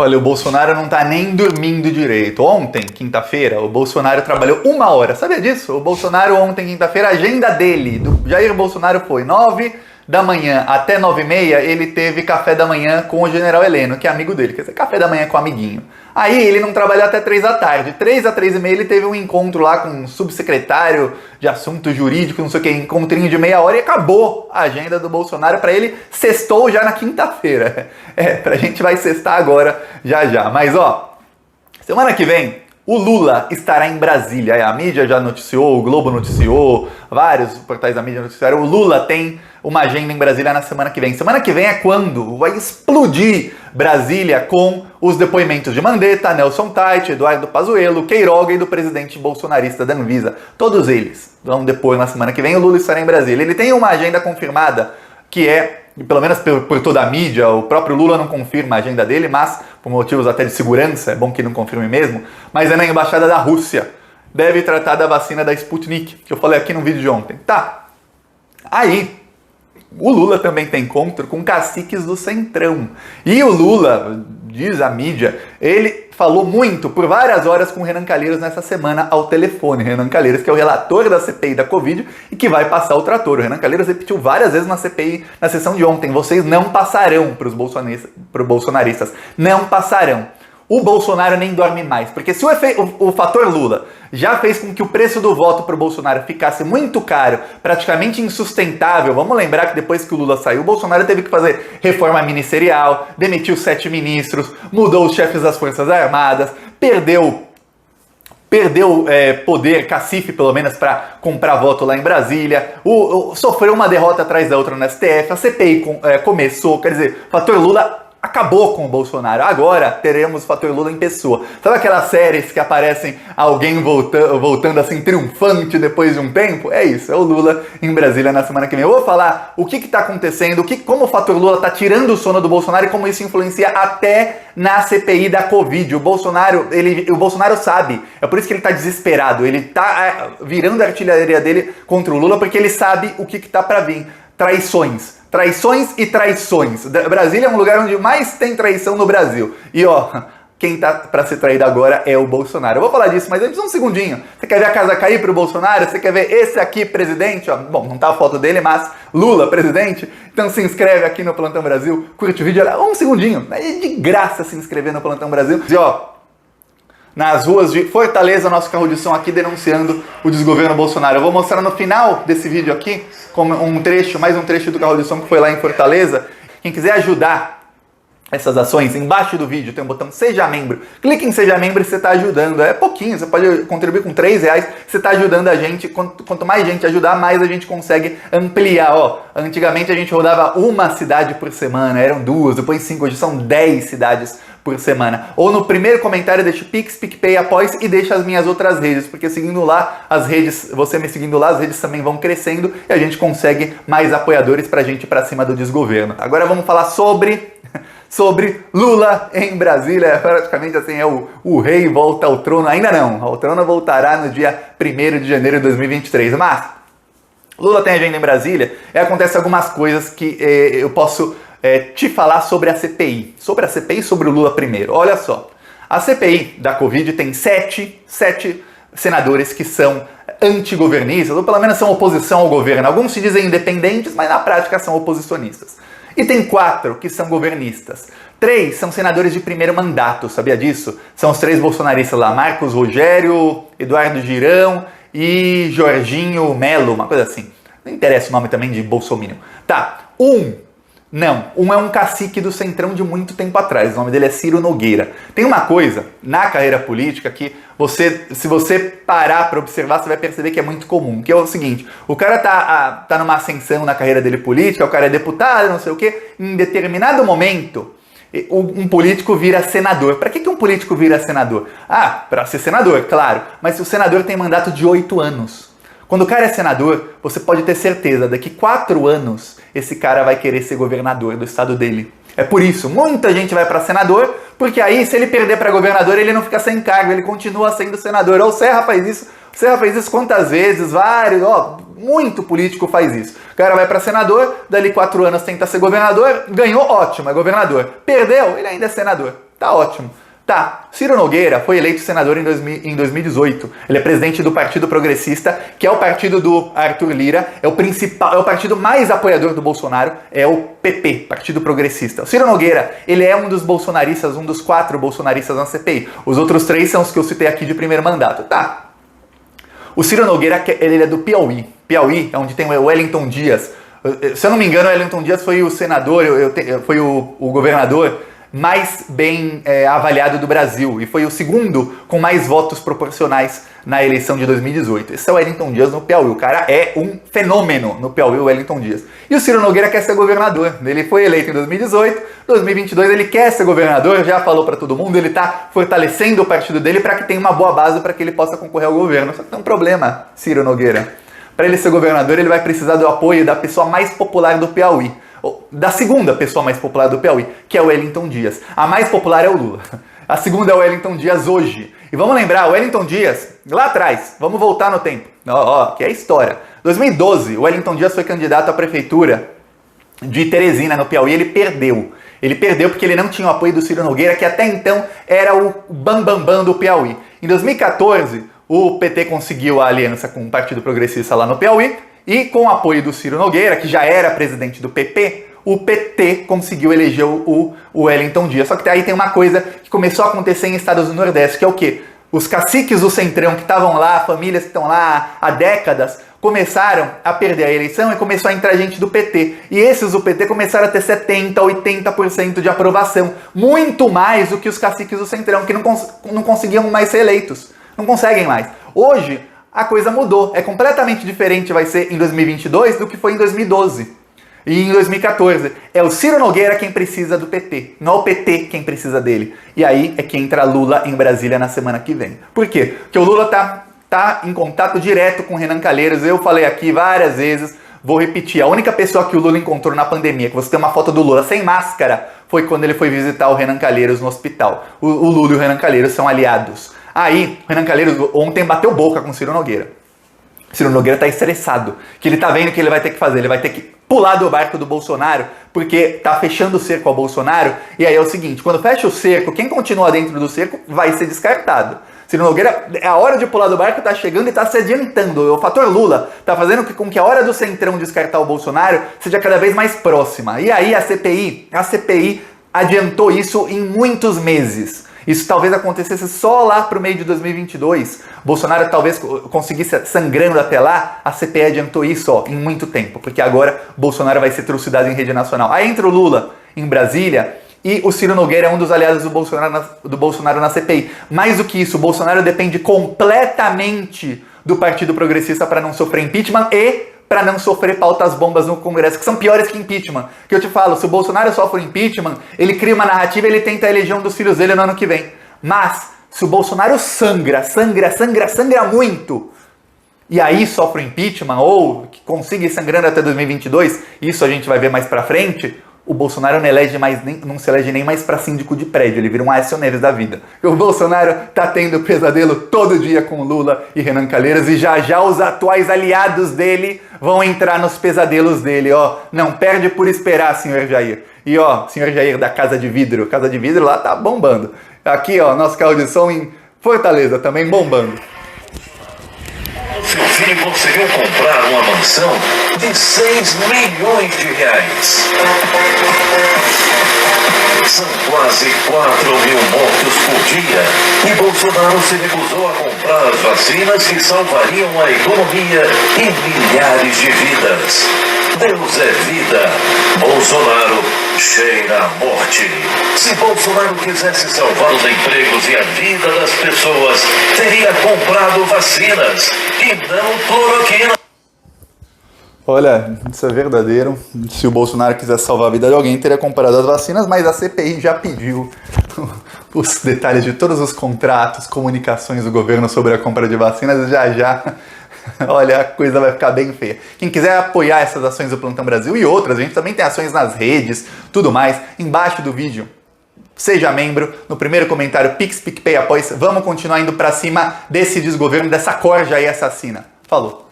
Olha, o Bolsonaro não tá nem dormindo direito. Ontem, quinta-feira, o Bolsonaro trabalhou 1 hora. Sabia disso? O Bolsonaro ontem, quinta-feira, a agenda dele, do Jair Bolsonaro foi 9 da manhã até 9h30, ele teve café da manhã com o general Heleno, que é amigo dele. Quer dizer, café da manhã com o amiguinho. Aí ele não trabalhou até 3 da tarde. 3 a 3h30 ele teve um encontro lá com um subsecretário de assunto jurídico, não sei o que, encontrinho de meia hora e acabou a agenda do Bolsonaro para ele. Sextou já na quinta-feira. Pra gente vai sextar agora, já já. Mas ó, semana que vem o Lula estará em Brasília. A mídia já noticiou, o Globo noticiou, vários portais da mídia noticiaram. O Lula tem uma agenda em Brasília na semana que vem. Semana que vem é quando vai explodir Brasília com os depoimentos de Mandetta, Nelson Tait, Eduardo Pazuello, Queiroga e do presidente bolsonarista da Anvisa. Todos eles vão depor na semana que vem. O Lula estará em Brasília. Ele tem uma agenda confirmada que é, pelo menos por toda a mídia, o próprio Lula não confirma a agenda dele, mas por motivos até de segurança, é bom que não confirme mesmo, mas é na Embaixada da Rússia. Deve tratar da vacina da Sputnik, que eu falei aqui no vídeo de ontem. Tá. Aí, o Lula também tem encontro com caciques do Centrão. E o Lula, diz a mídia, ele falou muito por várias horas com o Renan Calheiros nessa semana ao telefone. Renan Calheiros, que é o relator da CPI da Covid e que vai passar o trator. O Renan Calheiros repetiu várias vezes na CPI, na sessão de ontem: vocês não passarão para os bolsonaristas. Não passarão. O Bolsonaro nem dorme mais, porque se o fator Lula já fez com que o preço do voto para o Bolsonaro ficasse muito caro, praticamente insustentável. Vamos lembrar que depois que o Lula saiu, o Bolsonaro teve que fazer reforma ministerial, demitiu 7 ministros, mudou os chefes das Forças Armadas, perdeu poder, cacife pelo menos, para comprar voto lá em Brasília, sofreu uma derrota atrás da outra no STF, a CPI começou, quer dizer, o fator Lula acabou com o Bolsonaro. Agora teremos o fator Lula em pessoa. Sabe aquelas séries que aparecem alguém voltando assim triunfante depois de um tempo? É isso, é o Lula em Brasília na semana que vem. Eu vou falar o que está acontecendo, como o fator Lula está tirando o sono do Bolsonaro e como isso influencia até na CPI da Covid. O Bolsonaro sabe, é por isso que ele está desesperado, ele está virando a artilharia dele contra o Lula, porque ele sabe o que está para vir. Traições e traições. Brasília é um lugar onde mais tem traição no Brasil. E ó, quem tá pra ser traído agora é o Bolsonaro. Eu vou falar disso, mas antes um segundinho. Você quer ver a casa cair pro Bolsonaro? Você quer ver esse aqui presidente? Ó, bom, não tá a foto dele, mas Lula presidente? Então se inscreve aqui no Plantão Brasil, curte o vídeo, olha, um segundinho. É de graça se inscrever no Plantão Brasil. E ó, nas ruas de Fortaleza, nosso carro de som aqui denunciando o desgoverno Bolsonaro. Eu vou mostrar no final desse vídeo aqui, como mais um trecho do carro de som que foi lá em Fortaleza. Quem quiser ajudar essas ações, embaixo do vídeo tem um botão Seja Membro. Clique em Seja Membro e você está ajudando. É pouquinho, você pode contribuir com R$3, você está ajudando a gente. Quanto mais gente ajudar, mais a gente consegue ampliar. Ó, antigamente a gente rodava uma cidade por semana, eram 2, depois 5, hoje são 10 cidades por semana. Ou no primeiro comentário deixa Pix, PicPay, Apoia e deixa as minhas outras redes, porque seguindo lá as redes, você me seguindo lá, as redes também vão crescendo e a gente consegue mais apoiadores pra gente ir pra cima do desgoverno. Agora vamos falar sobre Lula em Brasília. Praticamente assim, o rei volta ao trono. Ainda não, o trono voltará no dia 1º de janeiro de 2023, mas Lula tem agenda em Brasília e acontece algumas coisas que eu posso te falar sobre a CPI. Sobre a CPI e sobre o Lula primeiro. Olha só, a CPI da Covid tem sete senadores que são antigovernistas, ou pelo menos são oposição ao governo. Alguns se dizem independentes, mas na prática são oposicionistas. E tem 4 que são governistas. 3 são senadores de primeiro mandato, sabia disso? São os 3 bolsonaristas lá, Marcos Rogério, Eduardo Girão e Jorginho Melo, uma coisa assim. Não interessa o nome também de bolsominion. Tá, um é um cacique do Centrão de muito tempo atrás, o nome dele é Ciro Nogueira. Tem uma coisa na carreira política que se você parar para observar, você vai perceber que é muito comum, que é o seguinte: o cara tá numa ascensão na carreira dele política, o cara é deputado, não sei o quê, em determinado momento um político vira senador. Para que um político vira senador? Ah, para ser senador, claro, mas se o senador tem mandato de 8 anos. Quando o cara é senador, você pode ter certeza, daqui 4 anos, esse cara vai querer ser governador do estado dele. É por isso, muita gente vai para senador, porque aí, se ele perder para governador, ele não fica sem cargo, ele continua sendo senador. O Serra faz isso quantas vezes? Muito político faz isso. O cara vai para senador, dali 4 anos tenta ser governador, ganhou, ótimo, é governador. Perdeu, ele ainda é senador. Tá ótimo. Tá, Ciro Nogueira foi eleito senador em 2018. Ele é presidente do Partido Progressista, que é o partido do Arthur Lira, é o partido mais apoiador do Bolsonaro, é o PP, Partido Progressista. O Ciro Nogueira, ele é um dos bolsonaristas, um dos 4 bolsonaristas na CPI. Os outros 3 são os que eu citei aqui de primeiro mandato. Tá. O Ciro Nogueira, ele é do Piauí. Piauí é onde tem o Wellington Dias. Se eu não me engano, o Wellington Dias foi o senador, foi o governador mais bem avaliado do Brasil e foi o segundo com mais votos proporcionais na eleição de 2018. Esse é o Wellington Dias no Piauí. O cara é um fenômeno no Piauí, o Wellington Dias. E o Ciro Nogueira quer ser governador. Ele foi eleito em 2018, 2022 ele quer ser governador, já falou para todo mundo, ele tá fortalecendo o partido dele para que tenha uma boa base para que ele possa concorrer ao governo. Só que tem um problema, Ciro Nogueira. Para ele ser governador, ele vai precisar do apoio da pessoa mais popular do Piauí. Da segunda pessoa mais popular do Piauí, que é o Wellington Dias. A mais popular é o Lula. A segunda é o Wellington Dias hoje. E vamos lembrar, o Wellington Dias, lá atrás, vamos voltar no tempo, que é história. 2012, o Wellington Dias foi candidato à prefeitura de Teresina, no Piauí, ele perdeu. Ele perdeu porque ele não tinha o apoio do Ciro Nogueira, que até então era o bambambam do Piauí. Em 2014, o PT conseguiu a aliança com o Partido Progressista lá no Piauí, e com o apoio do Ciro Nogueira, que já era presidente do PP, o PT conseguiu eleger o Wellington Dias. Só que aí tem uma coisa que começou a acontecer em estados do Nordeste, que é o quê? Os caciques do Centrão que estavam lá, famílias que estão lá há décadas, começaram a perder a eleição e começou a entrar gente do PT. E esses do PT começaram a ter 70%, 80% de aprovação. Muito mais do que os caciques do Centrão, que não conseguiam mais ser eleitos. Não conseguem mais. Hoje, a coisa mudou. É completamente diferente, vai ser em 2022 do que foi em 2012. E em 2014. É o Ciro Nogueira quem precisa do PT. Não é o PT quem precisa dele. E aí é que entra Lula em Brasília na semana que vem. Por quê? Porque o Lula tá em contato direto com o Renan Calheiros. Eu falei aqui várias vezes, vou repetir. A única pessoa que o Lula encontrou na pandemia, que você tem uma foto do Lula sem máscara, foi quando ele foi visitar o Renan Calheiros no hospital. O Lula e o Renan Calheiros são aliados. Aí, o Renan Calheiros ontem bateu boca com o Ciro Nogueira. O Ciro Nogueira tá estressado, que ele tá vendo o que ele vai ter que fazer. Ele vai ter que pular do barco do Bolsonaro, porque tá fechando o cerco ao Bolsonaro. E aí é o seguinte, quando fecha o cerco, quem continua dentro do cerco vai ser descartado. Ciro Nogueira, a hora de pular do barco tá chegando e tá se adiantando. O fator Lula tá fazendo com que a hora do Centrão descartar o Bolsonaro seja cada vez mais próxima. E aí a CPI adiantou isso em muitos meses. Isso talvez acontecesse só lá pro meio de 2022. Bolsonaro talvez conseguisse sangrando até lá. A CPI adiantou isso em muito tempo, porque agora Bolsonaro vai ser trucidado em rede nacional. Aí entra o Lula em Brasília e o Ciro Nogueira é um dos aliados do Bolsonaro na CPI. Mais do que isso, o Bolsonaro depende completamente do Partido Progressista para não sofrer impeachment e para não sofrer pautas bombas no Congresso, que são piores que impeachment. Que eu te falo, se o Bolsonaro sofre impeachment, ele cria uma narrativa e ele tenta a eleição dos filhos dele no ano que vem. Mas, se o Bolsonaro sangra muito, e aí sofre impeachment, ou consiga ir sangrando até 2022, isso a gente vai ver mais pra frente, o Bolsonaro não se elege nem mais para síndico de prédio, ele vira um Aécio Neves da vida. O Bolsonaro tá tendo pesadelo todo dia com Lula e Renan Calheiros e já os atuais aliados dele vão entrar nos pesadelos dele, Não perde por esperar, senhor Jair. E senhor Jair da Casa de Vidro lá tá bombando. Aqui, nosso carro de som em Fortaleza também bombando. Seu filho conseguiu comprar uma mansão de 6 milhões de reais. São quase 4 mil mortos por dia. E Bolsonaro se recusou a comprar as vacinas que salvariam a economia e milhares de vidas. Deus é vida. Bolsonaro cheira a morte. Se Bolsonaro quisesse salvar os empregos e a vida das pessoas, teria comprado vacinas e não cloroquina. Olha, isso é verdadeiro. Se o Bolsonaro quisesse salvar a vida de alguém, teria comprado as vacinas, mas a CPI já pediu os detalhes de todos os contratos, comunicações do governo sobre a compra de vacinas. Já, olha, a coisa vai ficar bem feia. Quem quiser apoiar essas ações do Plantão Brasil e outras, a gente também tem ações nas redes, tudo mais, embaixo do vídeo. Seja membro, no primeiro comentário, Pix, PicPay, Apoia. Vamos continuar indo pra cima desse desgoverno, dessa corja aí assassina. Falou!